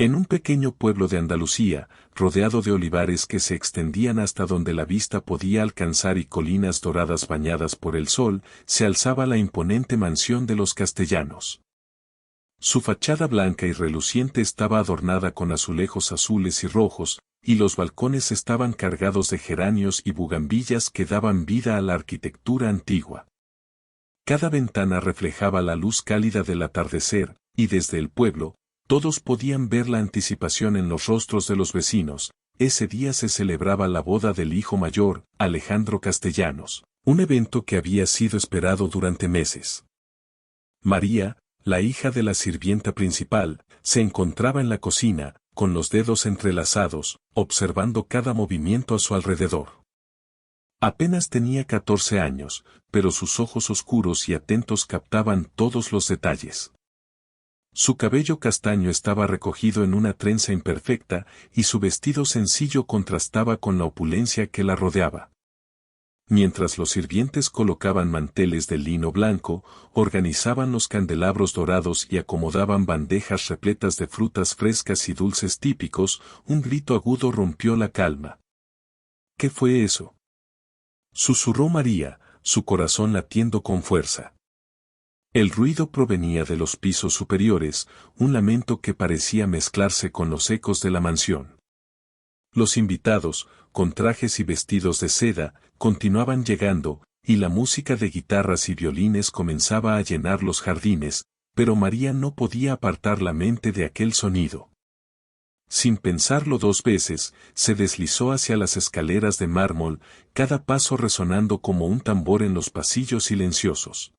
En un pequeño pueblo de Andalucía, rodeado de olivares que se extendían hasta donde la vista podía alcanzar y colinas doradas bañadas por el sol, se alzaba la imponente mansión de los Castellanos. Su fachada blanca y reluciente estaba adornada con azulejos azules y rojos, y los balcones estaban cargados de geranios y bugambillas que daban vida a la arquitectura antigua. Cada ventana reflejaba la luz cálida del atardecer, y desde el pueblo, todos podían ver la anticipación en los rostros de los vecinos. Ese día se celebraba la boda del hijo mayor, Alejandro Castellanos, un evento que había sido esperado durante meses. María, la hija de la sirvienta principal, se encontraba en la cocina, con los dedos entrelazados, observando cada movimiento a su alrededor. Apenas tenía 14 años, pero sus ojos oscuros y atentos captaban todos los detalles. Su cabello castaño estaba recogido en una trenza imperfecta, y su vestido sencillo contrastaba con la opulencia que la rodeaba. Mientras los sirvientes colocaban manteles de lino blanco, organizaban los candelabros dorados y acomodaban bandejas repletas de frutas frescas y dulces típicos, un grito agudo rompió la calma. ¿Qué fue eso?, susurró María, su corazón latiendo con fuerza. El ruido provenía de los pisos superiores, un lamento que parecía mezclarse con los ecos de la mansión. Los invitados, con trajes y vestidos de seda, continuaban llegando, y la música de guitarras y violines comenzaba a llenar los jardines, pero María no podía apartar la mente de aquel sonido. Sin pensarlo dos veces, se deslizó hacia las escaleras de mármol, cada paso resonando como un tambor en los pasillos silenciosos.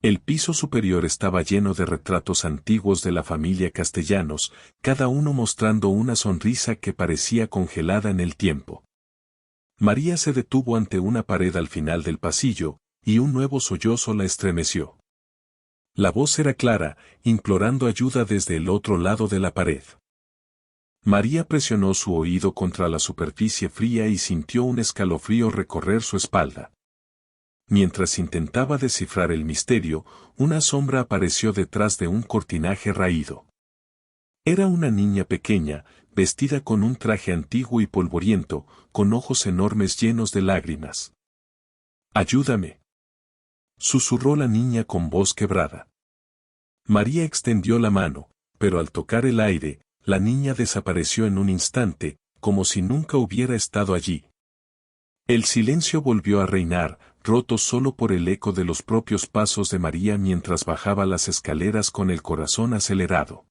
El piso superior estaba lleno de retratos antiguos de la familia Castellanos, cada uno mostrando una sonrisa que parecía congelada en el tiempo. María se detuvo ante una pared al final del pasillo, y un nuevo sollozo la estremeció. La voz era clara, implorando ayuda desde el otro lado de la pared. María presionó su oído contra la superficie fría y sintió un escalofrío recorrer su espalda. Mientras intentaba descifrar el misterio, una sombra apareció detrás de un cortinaje raído. Era una niña pequeña, vestida con un traje antiguo y polvoriento, con ojos enormes llenos de lágrimas. «Ayúdame», susurró la niña con voz quebrada. María extendió la mano, pero al tocar el aire, la niña desapareció en un instante, como si nunca hubiera estado allí. El silencio volvió a reinar, roto solo por el eco de los propios pasos de María mientras bajaba las escaleras con el corazón acelerado.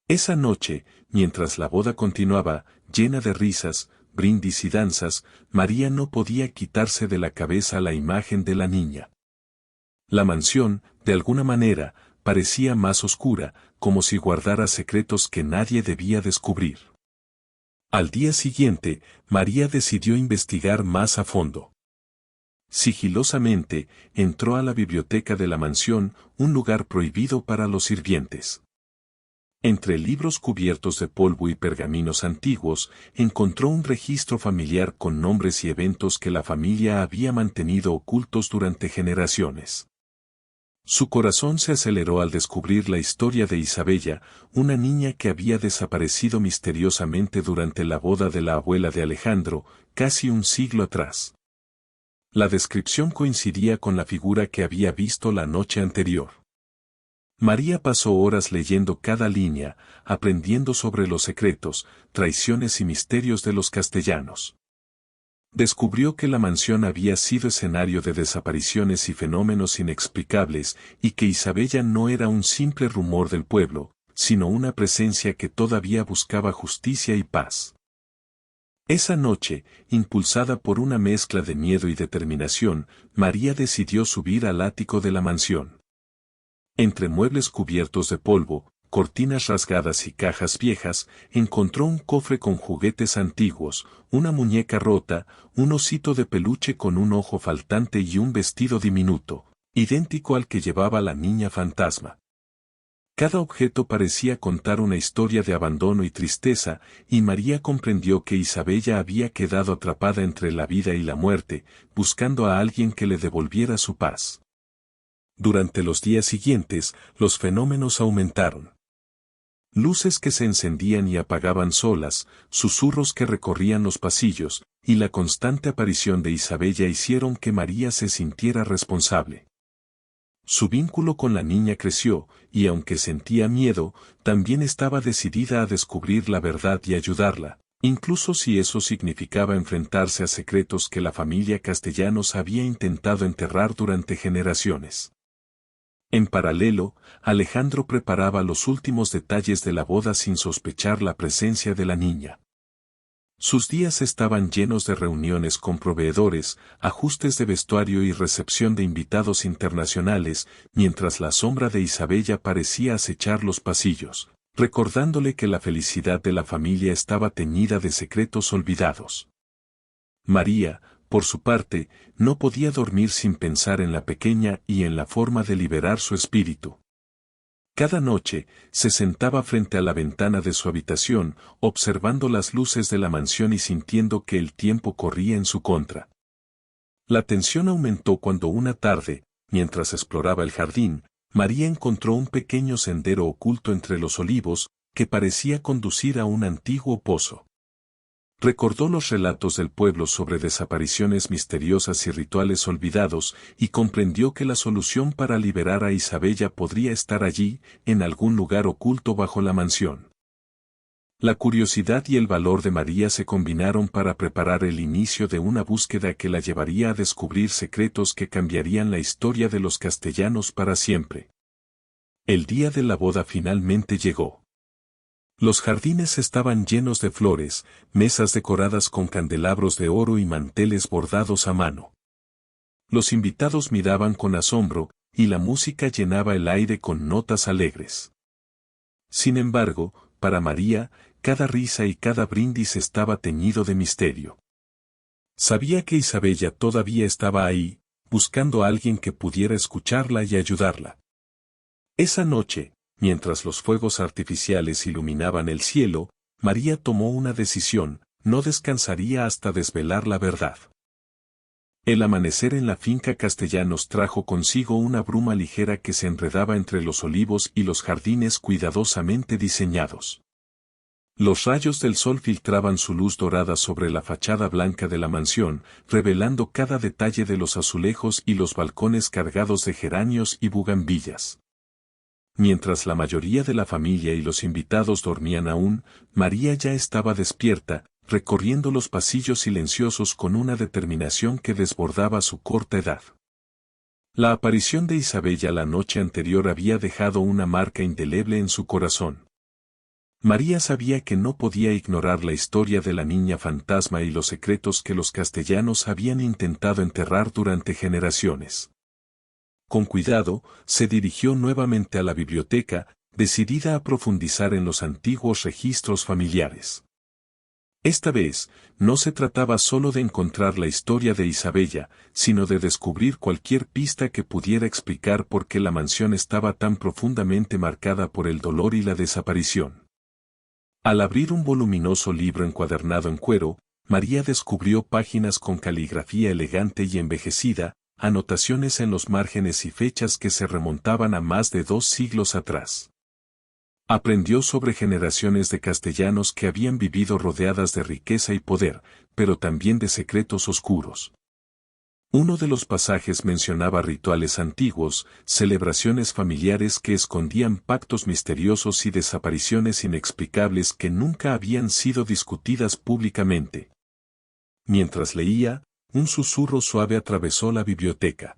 Esa noche, mientras la boda continuaba, llena de risas, brindis y danzas, María no podía quitarse de la cabeza la imagen de la niña. La mansión, de alguna manera, parecía más oscura, como si guardara secretos que nadie debía descubrir. Al día siguiente, María decidió investigar más a fondo. Sigilosamente, entró a la biblioteca de la mansión, un lugar prohibido para los sirvientes. Entre libros cubiertos de polvo y pergaminos antiguos, encontró un registro familiar con nombres y eventos que la familia había mantenido ocultos durante generaciones. Su corazón se aceleró al descubrir la historia de Isabella, una niña que había desaparecido misteriosamente durante la boda de la abuela de Alejandro, casi un siglo atrás. La descripción coincidía con la figura que había visto la noche anterior. María pasó horas leyendo cada línea, aprendiendo sobre los secretos, traiciones y misterios de los Castellanos. Descubrió que la mansión había sido escenario de desapariciones y fenómenos inexplicables, y que Isabella no era un simple rumor del pueblo, sino una presencia que todavía buscaba justicia y paz. Esa noche, impulsada por una mezcla de miedo y determinación, María decidió subir al ático de la mansión. Entre muebles cubiertos de polvo, cortinas rasgadas y cajas viejas, encontró un cofre con juguetes antiguos, una muñeca rota, un osito de peluche con un ojo faltante y un vestido diminuto, idéntico al que llevaba la niña fantasma. Cada objeto parecía contar una historia de abandono y tristeza, y María comprendió que Isabella había quedado atrapada entre la vida y la muerte, buscando a alguien que le devolviera su paz. Durante los días siguientes, los fenómenos aumentaron. Luces que se encendían y apagaban solas, susurros que recorrían los pasillos, y la constante aparición de Isabella hicieron que María se sintiera responsable. Su vínculo con la niña creció, y aunque sentía miedo, también estaba decidida a descubrir la verdad y ayudarla, incluso si eso significaba enfrentarse a secretos que la familia Castellanos había intentado enterrar durante generaciones. En paralelo, Alejandro preparaba los últimos detalles de la boda sin sospechar la presencia de la niña. Sus días estaban llenos de reuniones con proveedores, ajustes de vestuario y recepción de invitados internacionales, mientras la sombra de Isabella parecía acechar los pasillos, recordándole que la felicidad de la familia estaba teñida de secretos olvidados. María, por su parte, no podía dormir sin pensar en la pequeña y en la forma de liberar su espíritu. Cada noche, se sentaba frente a la ventana de su habitación, observando las luces de la mansión y sintiendo que el tiempo corría en su contra. La tensión aumentó cuando una tarde, mientras exploraba el jardín, María encontró un pequeño sendero oculto entre los olivos, que parecía conducir a un antiguo pozo. Recordó los relatos del pueblo sobre desapariciones misteriosas y rituales olvidados, y comprendió que la solución para liberar a Isabella podría estar allí, en algún lugar oculto bajo la mansión. La curiosidad y el valor de María se combinaron para preparar el inicio de una búsqueda que la llevaría a descubrir secretos que cambiarían la historia de los castellanos para siempre. El día de la boda finalmente llegó. Los jardines estaban llenos de flores, mesas decoradas con candelabros de oro y manteles bordados a mano. Los invitados miraban con asombro, y la música llenaba el aire con notas alegres. Sin embargo, para María, cada risa y cada brindis estaba teñido de misterio. Sabía que Isabella todavía estaba ahí, buscando a alguien que pudiera escucharla y ayudarla. Esa noche, mientras los fuegos artificiales iluminaban el cielo, María tomó una decisión: no descansaría hasta desvelar la verdad. El amanecer en la finca Castellanos trajo consigo una bruma ligera que se enredaba entre los olivos y los jardines cuidadosamente diseñados. Los rayos del sol filtraban su luz dorada sobre la fachada blanca de la mansión, revelando cada detalle de los azulejos y los balcones cargados de geranios y bugambillas. Mientras la mayoría de la familia y los invitados dormían aún, María ya estaba despierta, recorriendo los pasillos silenciosos con una determinación que desbordaba su corta edad. La aparición de Isabella la noche anterior había dejado una marca indeleble en su corazón. María sabía que no podía ignorar la historia de la niña fantasma y los secretos que los castellanos habían intentado enterrar durante generaciones. Con cuidado, se dirigió nuevamente a la biblioteca, decidida a profundizar en los antiguos registros familiares. Esta vez, no se trataba solo de encontrar la historia de Isabella, sino de descubrir cualquier pista que pudiera explicar por qué la mansión estaba tan profundamente marcada por el dolor y la desaparición. Al abrir un voluminoso libro encuadernado en cuero, María descubrió páginas con caligrafía elegante y envejecida, anotaciones en los márgenes y fechas que se remontaban a más de 2 siglos atrás. Aprendió sobre generaciones de castellanos que habían vivido rodeadas de riqueza y poder, pero también de secretos oscuros. Uno de los pasajes mencionaba rituales antiguos, celebraciones familiares que escondían pactos misteriosos y desapariciones inexplicables que nunca habían sido discutidas públicamente. Mientras leía, un susurro suave atravesó la biblioteca.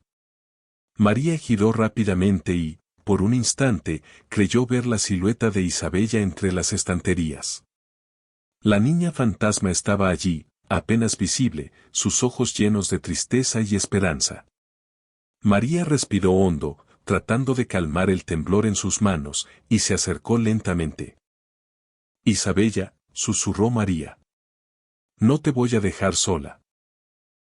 María giró rápidamente y, por un instante, creyó ver la silueta de Isabella entre las estanterías. La niña fantasma estaba allí, apenas visible, sus ojos llenos de tristeza y esperanza. María respiró hondo, tratando de calmar el temblor en sus manos, y se acercó lentamente. «Isabella», susurró María. «No te voy a dejar sola».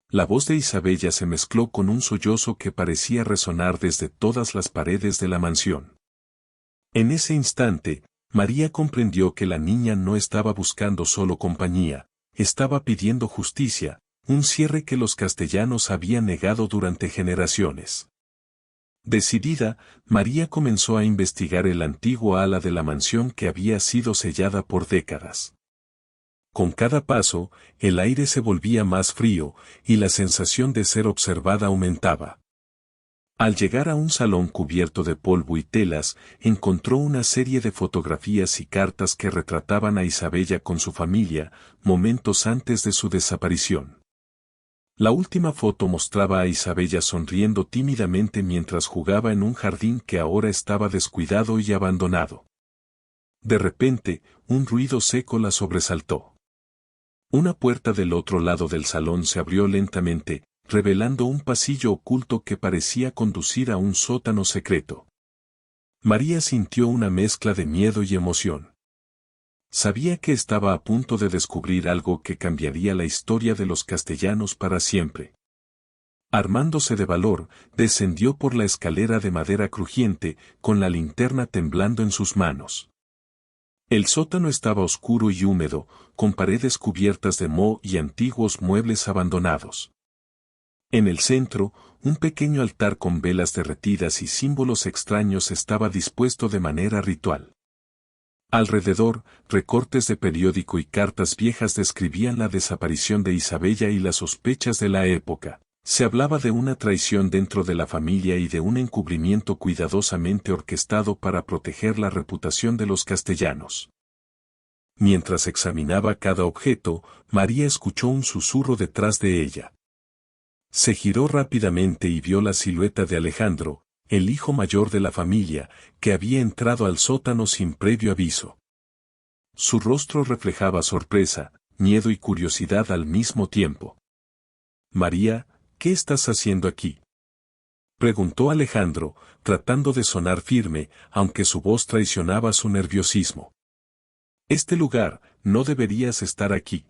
La voz de Isabella se mezcló con un sollozo que parecía resonar desde todas las paredes de la mansión. En ese instante, María comprendió que la niña no estaba buscando solo compañía, estaba pidiendo justicia, un cierre que los castellanos habían negado durante generaciones. Decidida, María comenzó a investigar el antiguo ala de la mansión que había sido sellada por décadas. Con cada paso, el aire se volvía más frío, y la sensación de ser observada aumentaba. Al llegar a un salón cubierto de polvo y telas, encontró una serie de fotografías y cartas que retrataban a Isabella con su familia, momentos antes de su desaparición. La última foto mostraba a Isabella sonriendo tímidamente mientras jugaba en un jardín que ahora estaba descuidado y abandonado. De repente, un ruido seco la sobresaltó. Una puerta del otro lado del salón se abrió lentamente, revelando un pasillo oculto que parecía conducir a un sótano secreto. María sintió una mezcla de miedo y emoción. Sabía que estaba a punto de descubrir algo que cambiaría la historia de los castellanos para siempre. Armándose de valor, descendió por la escalera de madera crujiente, con la linterna temblando en sus manos. El sótano estaba oscuro y húmedo, con paredes cubiertas de moho y antiguos muebles abandonados. En el centro, un pequeño altar con velas derretidas y símbolos extraños estaba dispuesto de manera ritual. Alrededor, recortes de periódico y cartas viejas describían la desaparición de Isabella y las sospechas de la época. Se hablaba de una traición dentro de la familia y de un encubrimiento cuidadosamente orquestado para proteger la reputación de los castellanos. Mientras examinaba cada objeto, María escuchó un susurro detrás de ella. Se giró rápidamente y vio la silueta de Alejandro, el hijo mayor de la familia, que había entrado al sótano sin previo aviso. Su rostro reflejaba sorpresa, miedo y curiosidad al mismo tiempo. «María, ¿qué estás haciendo aquí?», preguntó Alejandro, tratando de sonar firme, aunque su voz traicionaba su nerviosismo. «Este lugar, no deberías estar aquí».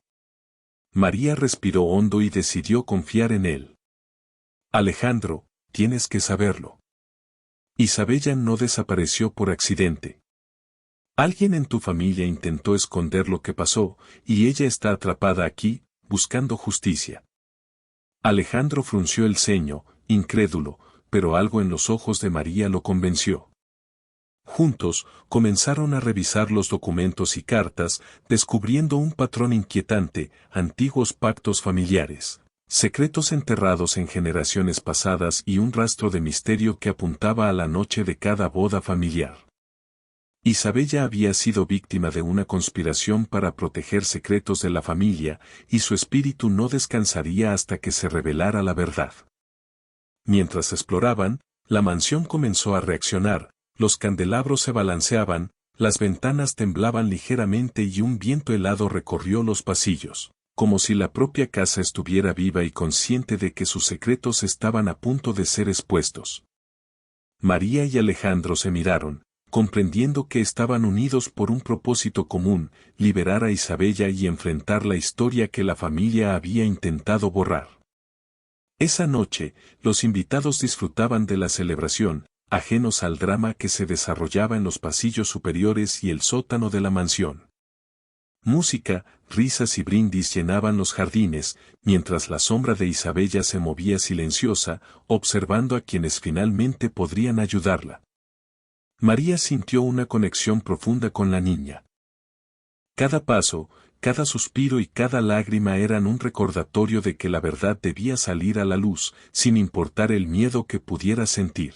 María respiró hondo y decidió confiar en él. «Alejandro, tienes que saberlo. Isabella no desapareció por accidente. Alguien en tu familia intentó esconder lo que pasó, y ella está atrapada aquí, buscando justicia». Alejandro frunció el ceño, incrédulo, pero algo en los ojos de María lo convenció. Juntos, comenzaron a revisar los documentos y cartas, descubriendo un patrón inquietante: antiguos pactos familiares, secretos enterrados en generaciones pasadas y un rastro de misterio que apuntaba a la noche de cada boda familiar. Isabella había sido víctima de una conspiración para proteger secretos de la familia, y su espíritu no descansaría hasta que se revelara la verdad. Mientras exploraban, la mansión comenzó a reaccionar, los candelabros se balanceaban, las ventanas temblaban ligeramente y un viento helado recorrió los pasillos, como si la propia casa estuviera viva y consciente de que sus secretos estaban a punto de ser expuestos. María y Alejandro se miraron, comprendiendo que estaban unidos por un propósito común: liberar a Isabella y enfrentar la historia que la familia había intentado borrar. Esa noche, los invitados disfrutaban de la celebración, ajenos al drama que se desarrollaba en los pasillos superiores y el sótano de la mansión. Música, risas y brindis llenaban los jardines, mientras la sombra de Isabella se movía silenciosa, observando a quienes finalmente podrían ayudarla. María sintió una conexión profunda con la niña. Cada paso, cada suspiro y cada lágrima eran un recordatorio de que la verdad debía salir a la luz, sin importar el miedo que pudiera sentir.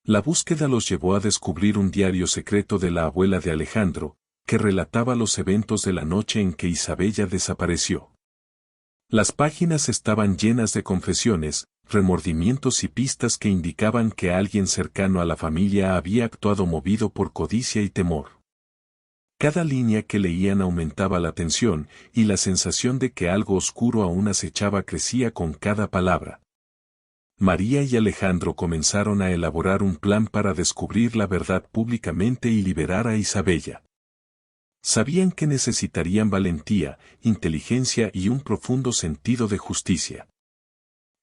La búsqueda los llevó a descubrir un diario secreto de la abuela de Alejandro, que relataba los eventos de la noche en que Isabella desapareció. Las páginas estaban llenas de confesiones, remordimientos y pistas que indicaban que alguien cercano a la familia había actuado movido por codicia y temor. Cada línea que leían aumentaba la tensión, y la sensación de que algo oscuro aún acechaba crecía con cada palabra. María y Alejandro comenzaron a elaborar un plan para descubrir la verdad públicamente y liberar a Isabella. Sabían que necesitarían valentía, inteligencia y un profundo sentido de justicia.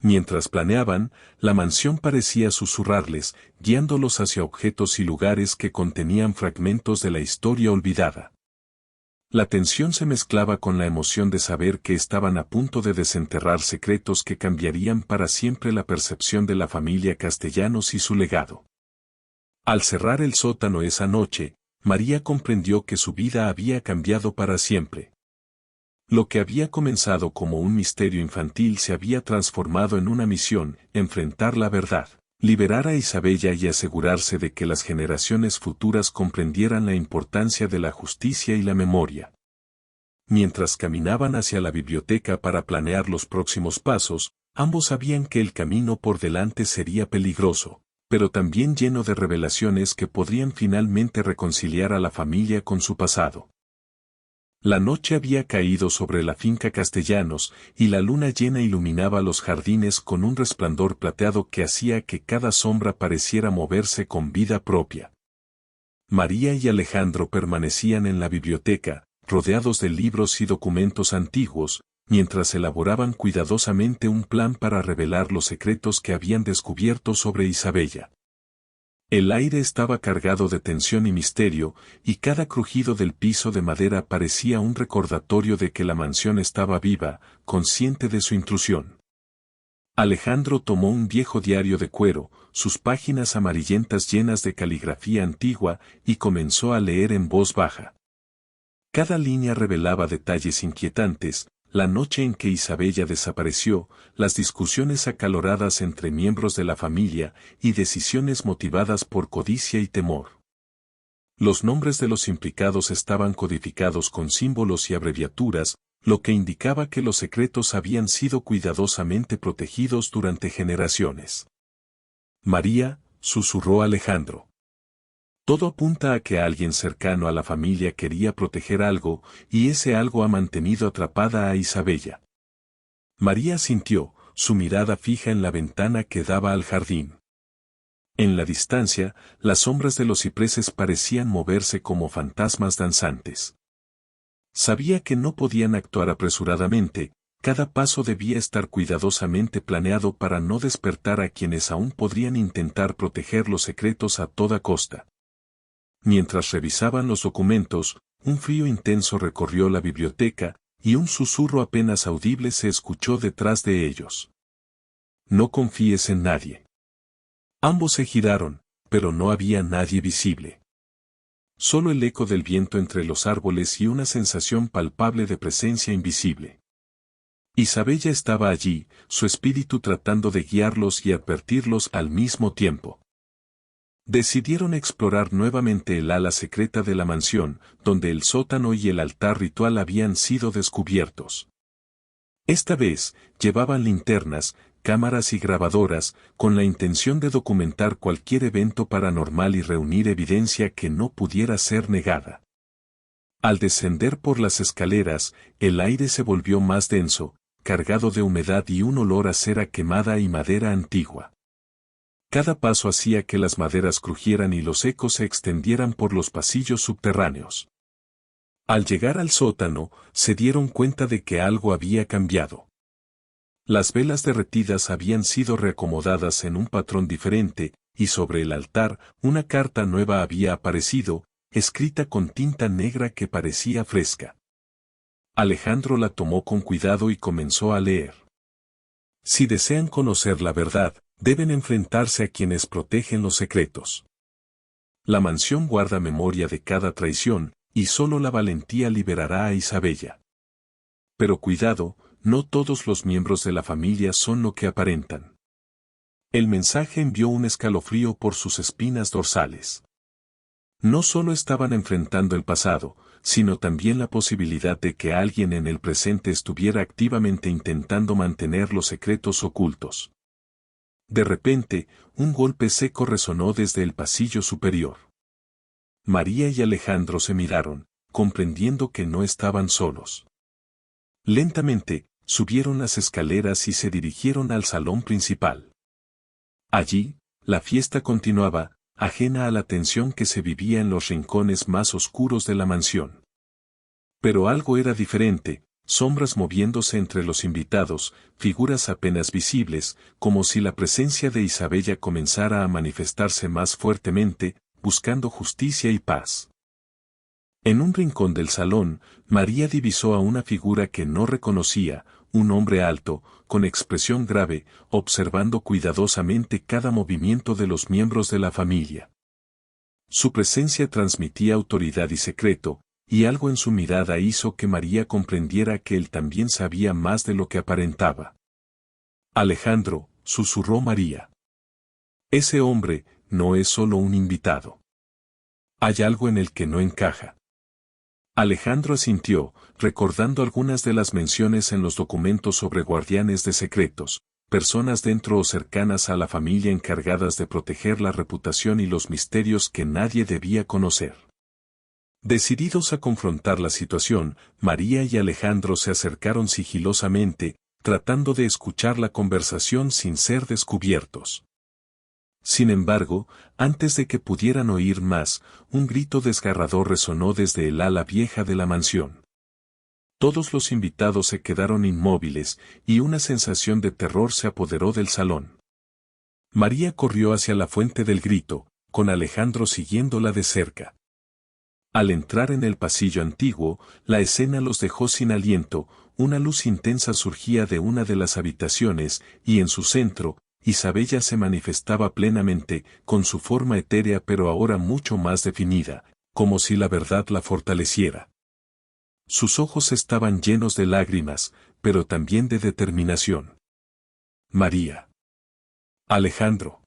Mientras planeaban, la mansión parecía susurrarles, guiándolos hacia objetos y lugares que contenían fragmentos de la historia olvidada. La tensión se mezclaba con la emoción de saber que estaban a punto de desenterrar secretos que cambiarían para siempre la percepción de la familia Castellanos y su legado. Al cerrar el sótano esa noche, María comprendió que su vida había cambiado para siempre. Lo que había comenzado como un misterio infantil se había transformado en una misión: enfrentar la verdad, liberar a Isabella y asegurarse de que las generaciones futuras comprendieran la importancia de la justicia y la memoria. Mientras caminaban hacia la biblioteca para planear los próximos pasos, ambos sabían que el camino por delante sería peligroso, pero también lleno de revelaciones que podrían finalmente reconciliar a la familia con su pasado. La noche había caído sobre la finca Castellanos, y la luna llena iluminaba los jardines con un resplandor plateado que hacía que cada sombra pareciera moverse con vida propia. María y Alejandro permanecían en la biblioteca, rodeados de libros y documentos antiguos, mientras elaboraban cuidadosamente un plan para revelar los secretos que habían descubierto sobre Isabella. El aire estaba cargado de tensión y misterio, y cada crujido del piso de madera parecía un recordatorio de que la mansión estaba viva, consciente de su intrusión. Alejandro tomó un viejo diario de cuero, sus páginas amarillentas llenas de caligrafía antigua, y comenzó a leer en voz baja. Cada línea revelaba detalles inquietantes: la noche en que Isabella desapareció, las discusiones acaloradas entre miembros de la familia, y decisiones motivadas por codicia y temor. Los nombres de los implicados estaban codificados con símbolos y abreviaturas, lo que indicaba que los secretos habían sido cuidadosamente protegidos durante generaciones. María, susurró Alejandro. Todo apunta a que alguien cercano a la familia quería proteger algo, y ese algo ha mantenido atrapada a Isabella. María sintió, su mirada fija en la ventana que daba al jardín. En la distancia, las sombras de los cipreses parecían moverse como fantasmas danzantes. Sabía que no podían actuar apresuradamente, cada paso debía estar cuidadosamente planeado para no despertar a quienes aún podrían intentar proteger los secretos a toda costa. Mientras revisaban los documentos, un frío intenso recorrió la biblioteca, y un susurro apenas audible se escuchó detrás de ellos. No confíes en nadie. Ambos se giraron, pero no había nadie visible. Solo el eco del viento entre los árboles y una sensación palpable de presencia invisible. Isabella estaba allí, su espíritu tratando de guiarlos y advertirlos al mismo tiempo. Decidieron explorar nuevamente el ala secreta de la mansión, donde el sótano y el altar ritual habían sido descubiertos. Esta vez, llevaban linternas, cámaras y grabadoras, con la intención de documentar cualquier evento paranormal y reunir evidencia que no pudiera ser negada. Al descender por las escaleras, el aire se volvió más denso, cargado de humedad y un olor a cera quemada y madera antigua. Cada paso hacía que las maderas crujieran y los ecos se extendieran por los pasillos subterráneos. Al llegar al sótano, se dieron cuenta de que algo había cambiado. Las velas derretidas habían sido reacomodadas en un patrón diferente, y sobre el altar, una carta nueva había aparecido, escrita con tinta negra que parecía fresca. Alejandro la tomó con cuidado y comenzó a leer. Si desean conocer la verdad, deben enfrentarse a quienes protegen los secretos. La mansión guarda memoria de cada traición, y solo la valentía liberará a Isabella. Pero cuidado, no todos los miembros de la familia son lo que aparentan. El mensaje envió un escalofrío por sus espinas dorsales. No solo estaban enfrentando el pasado, sino también la posibilidad de que alguien en el presente estuviera activamente intentando mantener los secretos ocultos. De repente, un golpe seco resonó desde el pasillo superior. María y Alejandro se miraron, comprendiendo que no estaban solos. Lentamente, subieron las escaleras y se dirigieron al salón principal. Allí, la fiesta continuaba, ajena a la tensión que se vivía en los rincones más oscuros de la mansión. Pero algo era diferente. Sombras moviéndose entre los invitados, figuras apenas visibles, como si la presencia de Isabella comenzara a manifestarse más fuertemente, buscando justicia y paz. En un rincón del salón, María divisó a una figura que no reconocía, un hombre alto, con expresión grave, observando cuidadosamente cada movimiento de los miembros de la familia. Su presencia transmitía autoridad y secreto, y algo en su mirada hizo que María comprendiera que él también sabía más de lo que aparentaba. Alejandro, susurró María. Ese hombre no es solo un invitado. Hay algo en el que no encaja. Alejandro asintió, recordando algunas de las menciones en los documentos sobre guardianes de secretos, personas dentro o cercanas a la familia encargadas de proteger la reputación y los misterios que nadie debía conocer. Decididos a confrontar la situación, María y Alejandro se acercaron sigilosamente, tratando de escuchar la conversación sin ser descubiertos. Sin embargo, antes de que pudieran oír más, un grito desgarrador resonó desde el ala vieja de la mansión. Todos los invitados se quedaron inmóviles, y una sensación de terror se apoderó del salón. María corrió hacia la fuente del grito, con Alejandro siguiéndola de cerca. Al entrar en el pasillo antiguo, la escena los dejó sin aliento, una luz intensa surgía de una de las habitaciones, y en su centro, Isabella se manifestaba plenamente, con su forma etérea pero ahora mucho más definida, como si la verdad la fortaleciera. Sus ojos estaban llenos de lágrimas, pero también de determinación. María. Alejandro.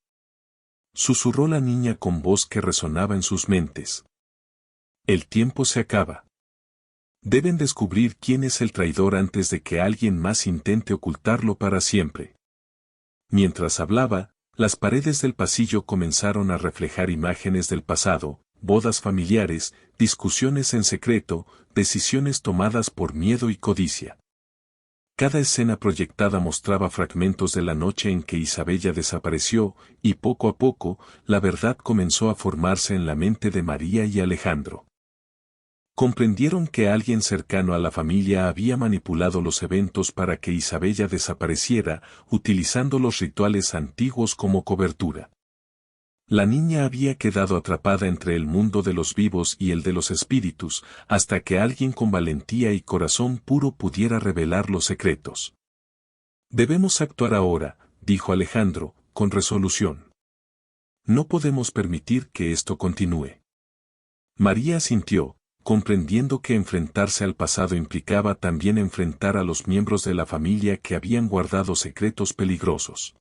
Susurró la niña con voz que resonaba en sus mentes. El tiempo se acaba. Deben descubrir quién es el traidor antes de que alguien más intente ocultarlo para siempre. Mientras hablaba, las paredes del pasillo comenzaron a reflejar imágenes del pasado, bodas familiares, discusiones en secreto, decisiones tomadas por miedo y codicia. Cada escena proyectada mostraba fragmentos de la noche en que Isabella desapareció, y poco a poco, la verdad comenzó a formarse en la mente de María y Alejandro. Comprendieron que alguien cercano a la familia había manipulado los eventos para que Isabella desapareciera, utilizando los rituales antiguos como cobertura. La niña había quedado atrapada entre el mundo de los vivos y el de los espíritus, hasta que alguien con valentía y corazón puro pudiera revelar los secretos. Debemos actuar ahora, dijo Alejandro, con resolución. No podemos permitir que esto continúe. María asintió, comprendiendo que enfrentarse al pasado implicaba también enfrentar a los miembros de la familia que habían guardado secretos peligrosos.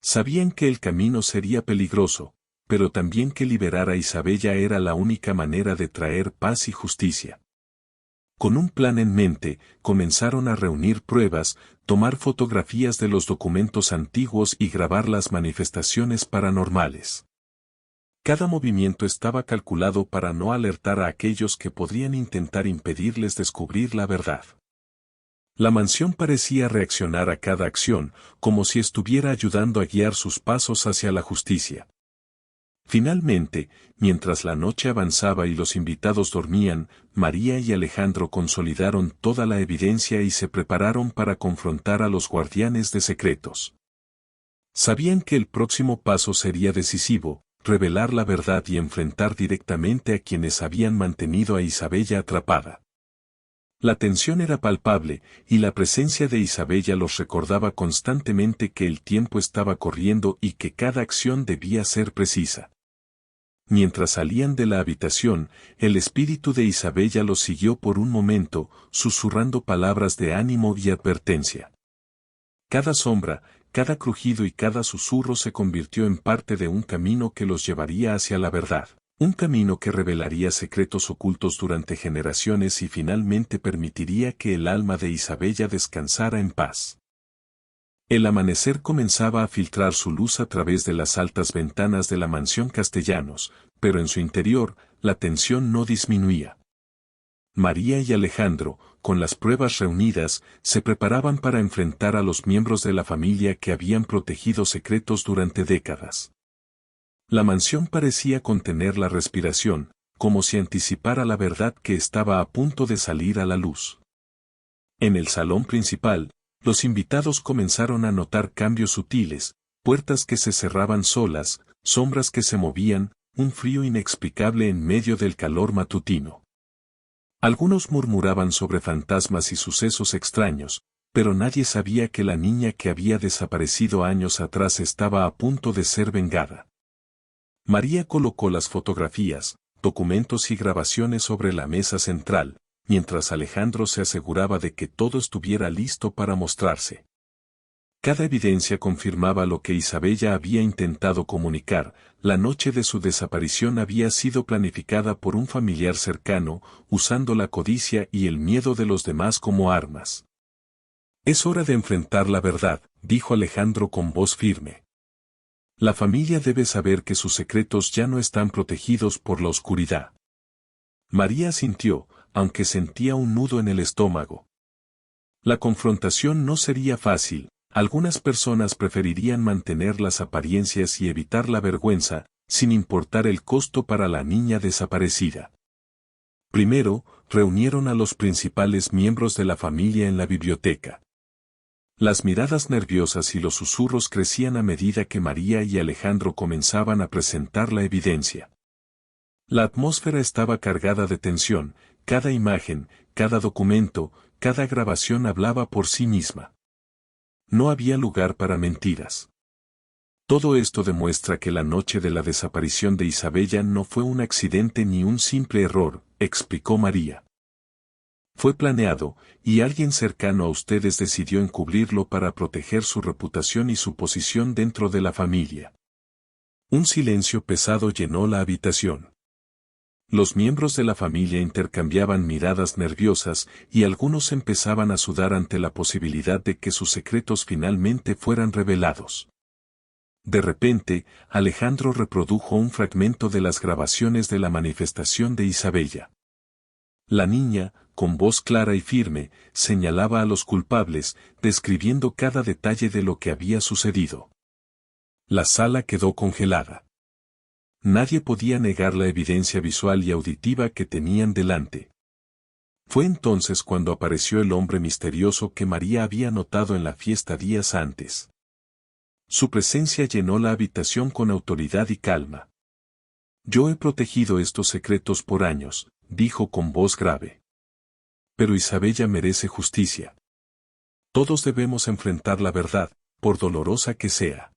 Sabían que el camino sería peligroso, pero también que liberar a Isabella era la única manera de traer paz y justicia. Con un plan en mente, comenzaron a reunir pruebas, tomar fotografías de los documentos antiguos y grabar las manifestaciones paranormales. Cada movimiento estaba calculado para no alertar a aquellos que podrían intentar impedirles descubrir la verdad. La mansión parecía reaccionar a cada acción, como si estuviera ayudando a guiar sus pasos hacia la justicia. Finalmente, mientras la noche avanzaba y los invitados dormían, María y Alejandro consolidaron toda la evidencia y se prepararon para confrontar a los guardianes de secretos. Sabían que el próximo paso sería decisivo, revelar la verdad y enfrentar directamente a quienes habían mantenido a Isabella atrapada. La tensión era palpable, y la presencia de Isabella los recordaba constantemente que el tiempo estaba corriendo y que cada acción debía ser precisa. Mientras salían de la habitación, el espíritu de Isabella los siguió por un momento, susurrando palabras de ánimo y advertencia. Cada sombra, cada crujido y cada susurro se convirtió en parte de un camino que los llevaría hacia la verdad, un camino que revelaría secretos ocultos durante generaciones y finalmente permitiría que el alma de Isabella descansara en paz. El amanecer comenzaba a filtrar su luz a través de las altas ventanas de la mansión Castellanos, pero en su interior, la tensión no disminuía. María y Alejandro, con las pruebas reunidas, se preparaban para enfrentar a los miembros de la familia que habían protegido secretos durante décadas. La mansión parecía contener la respiración, como si anticipara la verdad que estaba a punto de salir a la luz. En el salón principal, los invitados comenzaron a notar cambios sutiles, puertas que se cerraban solas, sombras que se movían, un frío inexplicable en medio del calor matutino. Algunos murmuraban sobre fantasmas y sucesos extraños, pero nadie sabía que la niña que había desaparecido años atrás estaba a punto de ser vengada. María colocó las fotografías, documentos y grabaciones sobre la mesa central, mientras Alejandro se aseguraba de que todo estuviera listo para mostrarse. Cada evidencia confirmaba lo que Isabella había intentado comunicar: la noche de su desaparición había sido planificada por un familiar cercano, usando la codicia y el miedo de los demás como armas. Es hora de enfrentar la verdad, dijo Alejandro con voz firme. La familia debe saber que sus secretos ya no están protegidos por la oscuridad. María asintió, aunque sentía un nudo en el estómago. La confrontación no sería fácil. Algunas personas preferirían mantener las apariencias y evitar la vergüenza, sin importar el costo para la niña desaparecida. Primero, reunieron a los principales miembros de la familia en la biblioteca. Las miradas nerviosas y los susurros crecían a medida que María y Alejandro comenzaban a presentar la evidencia. La atmósfera estaba cargada de tensión, cada imagen, cada documento, cada grabación hablaba por sí misma. No había lugar para mentiras. Todo esto demuestra que la noche de la desaparición de Isabella no fue un accidente ni un simple error, explicó María. Fue planeado, y alguien cercano a ustedes decidió encubrirlo para proteger su reputación y su posición dentro de la familia. Un silencio pesado llenó la habitación. Los miembros de la familia intercambiaban miradas nerviosas y algunos empezaban a sudar ante la posibilidad de que sus secretos finalmente fueran revelados. De repente, Alejandro reprodujo un fragmento de las grabaciones de la manifestación de Isabella. La niña, con voz clara y firme, señalaba a los culpables, describiendo cada detalle de lo que había sucedido. La sala quedó congelada. Nadie podía negar la evidencia visual y auditiva que tenían delante. Fue entonces cuando apareció el hombre misterioso que María había notado en la fiesta días antes. Su presencia llenó la habitación con autoridad y calma. Yo he protegido estos secretos por años, dijo con voz grave. Pero Isabella merece justicia. Todos debemos enfrentar la verdad, por dolorosa que sea.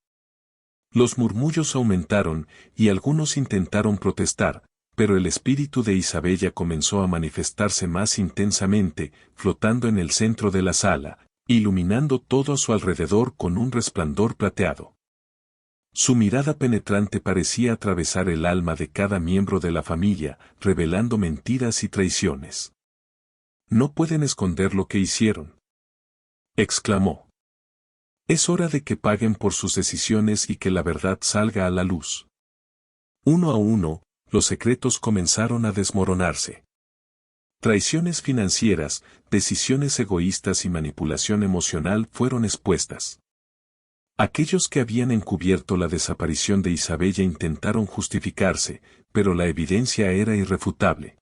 Los murmullos aumentaron, y algunos intentaron protestar, pero el espíritu de Isabella comenzó a manifestarse más intensamente, flotando en el centro de la sala, iluminando todo a su alrededor con un resplandor plateado. Su mirada penetrante parecía atravesar el alma de cada miembro de la familia, revelando mentiras y traiciones. No pueden esconder lo que hicieron, exclamó. Es hora de que paguen por sus decisiones y que la verdad salga a la luz. Uno a uno, los secretos comenzaron a desmoronarse. Traiciones financieras, decisiones egoístas y manipulación emocional fueron expuestas. Aquellos que habían encubierto la desaparición de Isabella intentaron justificarse, pero la evidencia era irrefutable.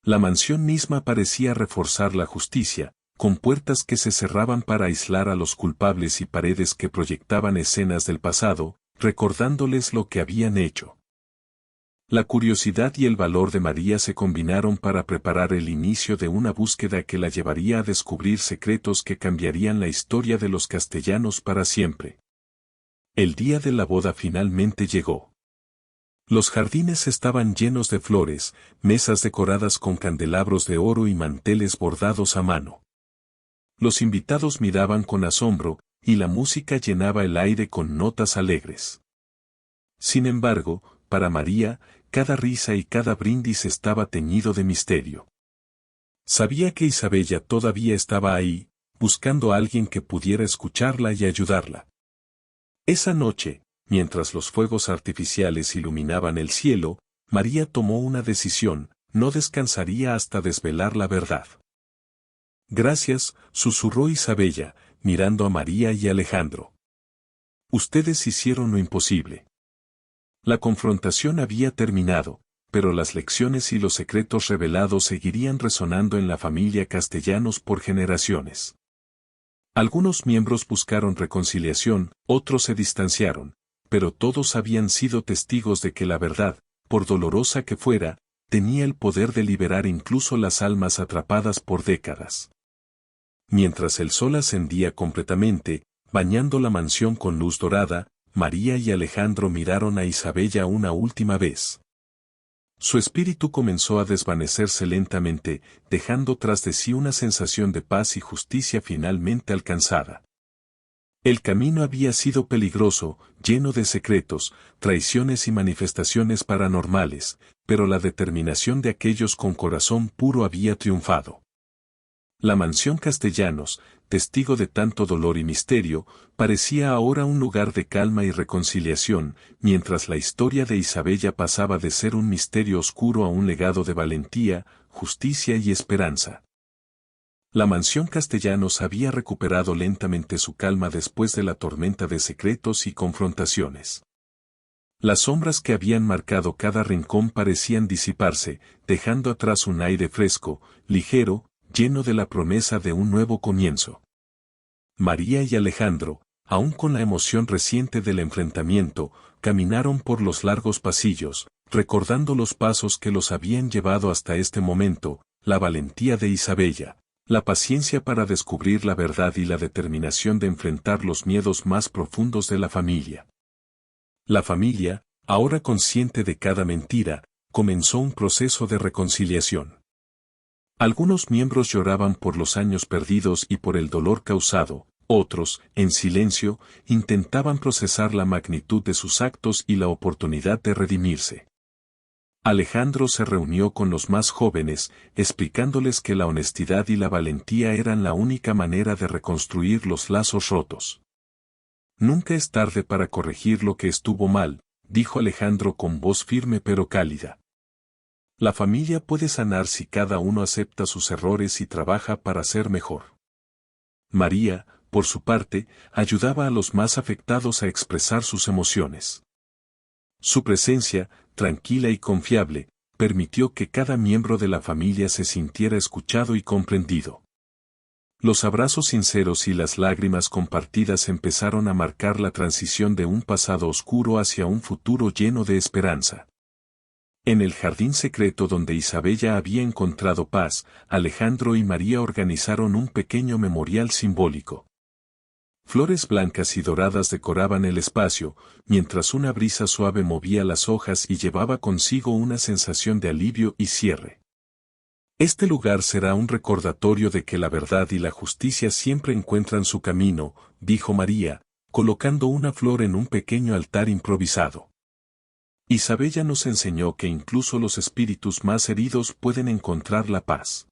La mansión misma parecía reforzar la justicia, con puertas que se cerraban para aislar a los culpables y paredes que proyectaban escenas del pasado, recordándoles lo que habían hecho. La curiosidad y el valor de María se combinaron para preparar el inicio de una búsqueda que la llevaría a descubrir secretos que cambiarían la historia de los castellanos para siempre. El día de la boda finalmente llegó. Los jardines estaban llenos de flores, mesas decoradas con candelabros de oro y manteles bordados a mano. Los invitados miraban con asombro, y la música llenaba el aire con notas alegres. Sin embargo, para María, cada risa y cada brindis estaba teñido de misterio. Sabía que Isabella todavía estaba ahí, buscando a alguien que pudiera escucharla y ayudarla. Esa noche, mientras los fuegos artificiales iluminaban el cielo, María tomó una decisión: no descansaría hasta desvelar la verdad. Gracias, susurró Isabella, mirando a María y Alejandro. Ustedes hicieron lo imposible. La confrontación había terminado, pero las lecciones y los secretos revelados seguirían resonando en la familia Castellanos por generaciones. Algunos miembros buscaron reconciliación, otros se distanciaron, pero todos habían sido testigos de que la verdad, por dolorosa que fuera, tenía el poder de liberar incluso las almas atrapadas por décadas. Mientras el sol ascendía completamente, bañando la mansión con luz dorada, María y Alejandro miraron a Isabella una última vez. Su espíritu comenzó a desvanecerse lentamente, dejando tras de sí una sensación de paz y justicia finalmente alcanzada. El camino había sido peligroso, lleno de secretos, traiciones y manifestaciones paranormales, pero la determinación de aquellos con corazón puro había triunfado. La mansión Castellanos, testigo de tanto dolor y misterio, parecía ahora un lugar de calma y reconciliación, mientras la historia de Isabella pasaba de ser un misterio oscuro a un legado de valentía, justicia y esperanza. La mansión Castellanos había recuperado lentamente su calma después de la tormenta de secretos y confrontaciones. Las sombras que habían marcado cada rincón parecían disiparse, dejando atrás un aire fresco, ligero, lleno de la promesa de un nuevo comienzo. María y Alejandro, aún con la emoción reciente del enfrentamiento, caminaron por los largos pasillos, recordando los pasos que los habían llevado hasta este momento, la valentía de Isabella, la paciencia para descubrir la verdad y la determinación de enfrentar los miedos más profundos de la familia. La familia, ahora consciente de cada mentira, comenzó un proceso de reconciliación. Algunos miembros lloraban por los años perdidos y por el dolor causado, otros, en silencio, intentaban procesar la magnitud de sus actos y la oportunidad de redimirse. Alejandro se reunió con los más jóvenes, explicándoles que la honestidad y la valentía eran la única manera de reconstruir los lazos rotos. Nunca es tarde para corregir lo que estuvo mal, dijo Alejandro con voz firme pero cálida. La familia puede sanar si cada uno acepta sus errores y trabaja para ser mejor. María, por su parte, ayudaba a los más afectados a expresar sus emociones. Su presencia, tranquila y confiable, permitió que cada miembro de la familia se sintiera escuchado y comprendido. Los abrazos sinceros y las lágrimas compartidas empezaron a marcar la transición de un pasado oscuro hacia un futuro lleno de esperanza. En el jardín secreto donde Isabella había encontrado paz, Alejandro y María organizaron un pequeño memorial simbólico. Flores blancas y doradas decoraban el espacio, mientras una brisa suave movía las hojas y llevaba consigo una sensación de alivio y cierre. Este lugar será un recordatorio de que la verdad y la justicia siempre encuentran su camino, dijo María, colocando una flor en un pequeño altar improvisado. Isabella nos enseñó que incluso los espíritus más heridos pueden encontrar la paz.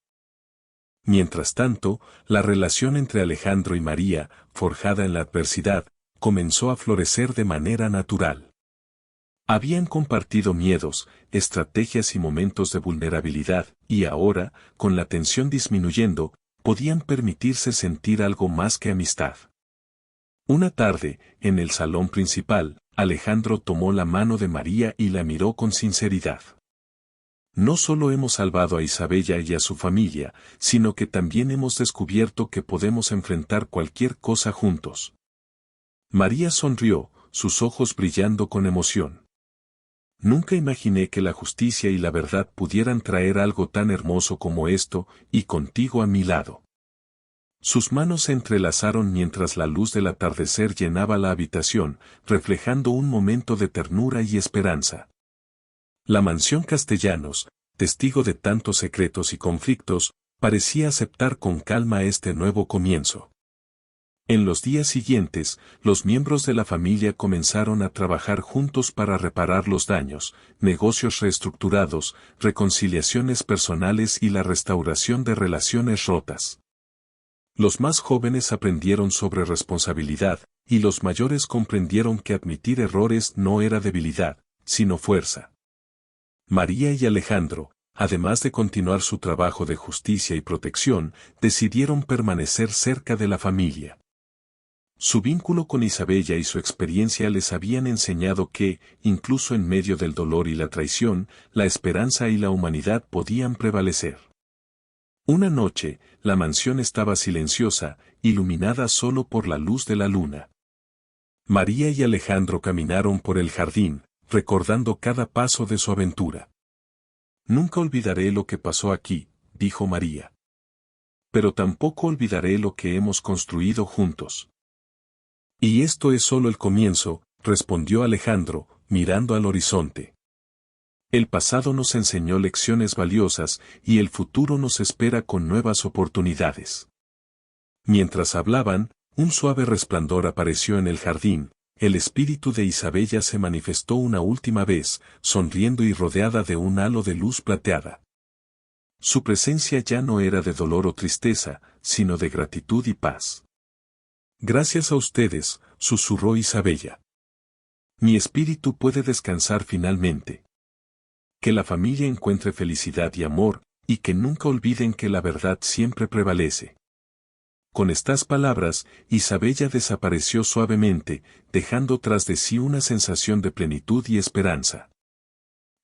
Mientras tanto, la relación entre Alejandro y María, forjada en la adversidad, comenzó a florecer de manera natural. Habían compartido miedos, estrategias y momentos de vulnerabilidad, y ahora, con la tensión disminuyendo, podían permitirse sentir algo más que amistad. Una tarde, en el salón principal, Alejandro tomó la mano de María y la miró con sinceridad. No solo hemos salvado a Isabella y a su familia, sino que también hemos descubierto que podemos enfrentar cualquier cosa juntos. María sonrió, sus ojos brillando con emoción. Nunca imaginé que la justicia y la verdad pudieran traer algo tan hermoso como esto, y contigo a mi lado. Sus manos se entrelazaron mientras la luz del atardecer llenaba la habitación, reflejando un momento de ternura y esperanza. La mansión Castellanos, testigo de tantos secretos y conflictos, parecía aceptar con calma este nuevo comienzo. En los días siguientes, los miembros de la familia comenzaron a trabajar juntos para reparar los daños, negocios reestructurados, reconciliaciones personales y la restauración de relaciones rotas. Los más jóvenes aprendieron sobre responsabilidad, y los mayores comprendieron que admitir errores no era debilidad, sino fuerza. María y Alejandro, además de continuar su trabajo de justicia y protección, decidieron permanecer cerca de la familia. Su vínculo con Isabella y su experiencia les habían enseñado que, incluso en medio del dolor y la traición, la esperanza y la humanidad podían prevalecer. Una noche, la mansión estaba silenciosa, iluminada solo por la luz de la luna. María y Alejandro caminaron por el jardín, recordando cada paso de su aventura. Nunca olvidaré lo que pasó aquí, dijo María. Pero tampoco olvidaré lo que hemos construido juntos. Y esto es solo el comienzo, respondió Alejandro, mirando al horizonte. El pasado nos enseñó lecciones valiosas y el futuro nos espera con nuevas oportunidades. Mientras hablaban, un suave resplandor apareció en el jardín. El espíritu de Isabella se manifestó una última vez, sonriendo y rodeada de un halo de luz plateada. Su presencia ya no era de dolor o tristeza, sino de gratitud y paz. Gracias a ustedes, susurró Isabella. Mi espíritu puede descansar finalmente. Que la familia encuentre felicidad y amor, y que nunca olviden que la verdad siempre prevalece. Con estas palabras, Isabella desapareció suavemente, dejando tras de sí una sensación de plenitud y esperanza.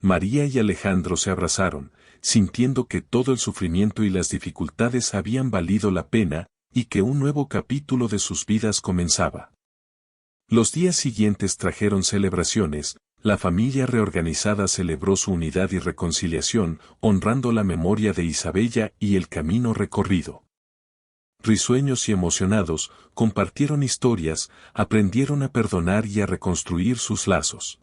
María y Alejandro se abrazaron, sintiendo que todo el sufrimiento y las dificultades habían valido la pena, y que un nuevo capítulo de sus vidas comenzaba. Los días siguientes trajeron celebraciones, la familia reorganizada celebró su unidad y reconciliación, honrando la memoria de Isabella y el camino recorrido. Risueños y emocionados, compartieron historias, aprendieron a perdonar y a reconstruir sus lazos.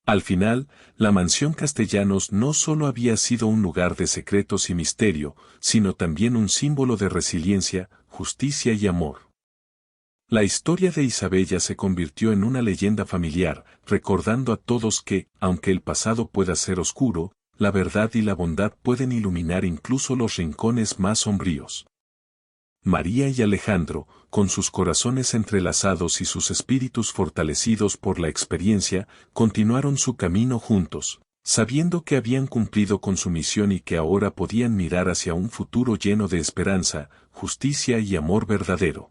Al final, la mansión Castellanos no solo había sido un lugar de secretos y misterio, sino también un símbolo de resiliencia, justicia y amor. La historia de Isabella se convirtió en una leyenda familiar, recordando a todos que, aunque el pasado pueda ser oscuro, la verdad y la bondad pueden iluminar incluso los rincones más sombríos. María y Alejandro, con sus corazones entrelazados y sus espíritus fortalecidos por la experiencia, continuaron su camino juntos, sabiendo que habían cumplido con su misión y que ahora podían mirar hacia un futuro lleno de esperanza, justicia y amor verdadero.